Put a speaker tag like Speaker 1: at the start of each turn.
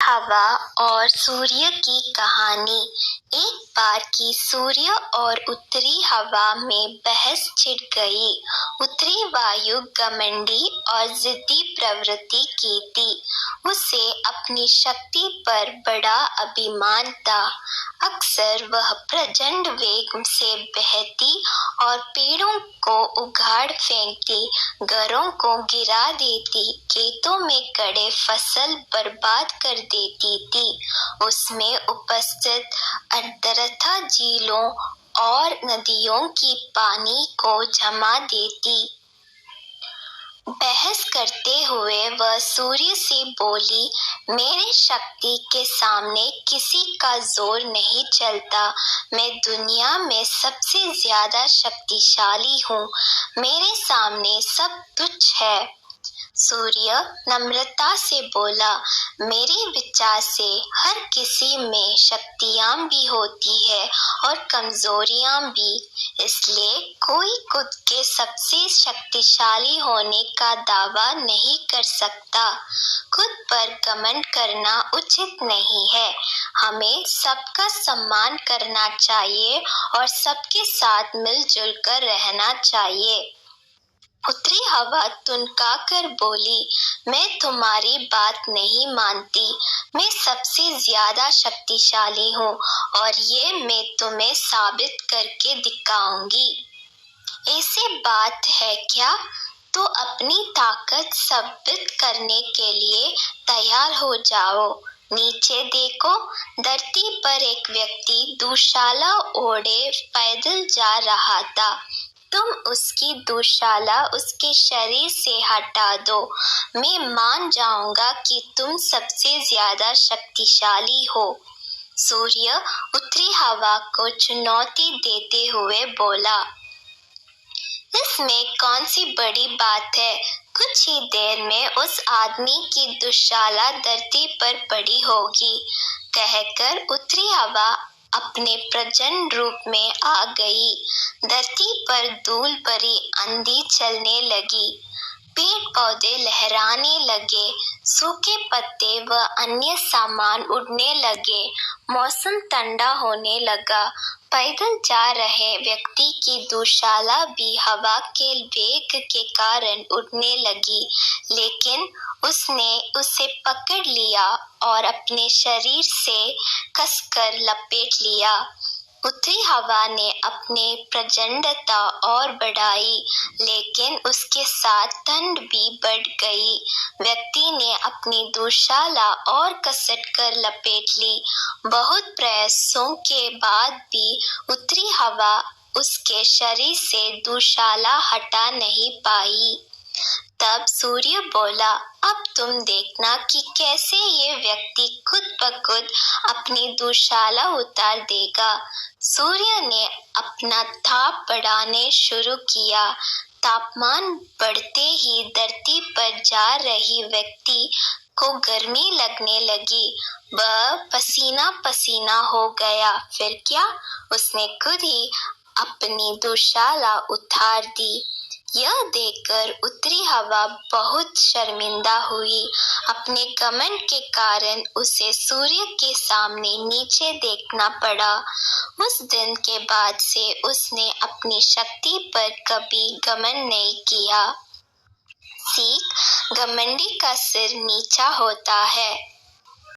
Speaker 1: हवा और सूर्य की कहानी। एक बार की सूर्य और उत्तरी हवा में बहस छिड़ गई। उत्तरी वायु घमंडी और जिद्दी प्रवृत्ति की थी। उसे अपनी शक्ति पर बड़ा अभिमान था। अक्सर वह प्रचंड वेग से बहती और पेड़ों को उखाड़ फेंकती, घरों को गिरा देती, खेतों में खड़े फसल बर्बाद कर देती थी। उसमें उपस्थित अर्धरथा झीलों और नदियों की पानी को जमा देती। बहस करते हुए वह सूर्य से बोली, मेरे शक्ति के सामने किसी का जोर नहीं चलता। मैं दुनिया में सबसे ज्यादा शक्तिशाली हूँ। मेरे सामने सब तुच्छ है। सूर्य नम्रता से बोला, मेरे विचार से हर किसी में शक्तियाँ भी होती है और कमजोरियाँ भी। इसलिए कोई खुद के सबसे शक्तिशाली होने का दावा नहीं कर सकता। खुद पर घमंड करना उचित नहीं है। हमें सबका सम्मान करना चाहिए और सबके साथ मिलजुल कर रहना चाहिए। उत्तरी हवा तुनका कर बोली, मैं तुम्हारी बात नहीं मानती। मैं सबसे ज्यादा शक्तिशाली हूँ और ये मैं तुम्हें साबित करके दिखाऊंगी। ऐसी बात है क्या? तो अपनी ताकत साबित करने के लिए तैयार हो जाओ। नीचे देखो, धरती पर एक व्यक्ति दुशाला ओढ़े पैदल जा रहा था। तुम उसकी दुशाला उसके शरीर से हटा दो। मैं मान जाऊंगा कि तुम सबसे ज्यादा शक्तिशाली हो। सूर्य उत्तरी हवा को चुनौती देते हुए बोला, इसमें कौन सी बड़ी बात है? कुछ ही देर में उस आदमी की दुशाला धरती पर पड़ी होगी। कहकर उत्तरी हवा अपने प्रचंड रूप में आ गई। धरती पर धूल भरी आंधी चलने लगी। पेड़ पौधे लहराने लगे। सूखे पत्ते व अन्य सामान उड़ने लगे। मौसम ठंडा होने लगा। पैदल जा रहे व्यक्ति की दुशाला भी हवा के वेग के कारण उड़ने लगी, लेकिन उसने उसे पकड़ लिया और अपने शरीर से कसकर लपेट लिया। उत्तरी हवा ने अपनी प्रचंडता और बढ़ाई, लेकिन उसके साथ ठंड भी बढ़ गई। व्यक्ति ने अपनी दुशाला और कसट कर लपेट ली। बहुत प्रयासों के बाद भी उत्तरी हवा उसके शरीर से दुशाला हटा नहीं पाई। तब सूर्य बोला, अब तुम देखना कि कैसे ये व्यक्ति खुद ब खुद अपनी दुशाला उतार देगा। सूर्य ने अपना ताप बढ़ाने शुरू किया। तापमान बढ़ते ही धरती पर जा रही व्यक्ति को गर्मी लगने लगी। वह पसीना पसीना हो गया। फिर क्या? उसने खुद ही अपनी दुशाला उतार दी। यह देखकर उत्तरी हवा बहुत शर्मिंदा हुई। अपने घमंड के कारण उसे सूर्य के सामने नीचे देखना पड़ा। उस दिन के बाद से उसने अपनी शक्ति पर कभी घमंड नहीं किया। सीख, घमंडी का सिर नीचा होता है।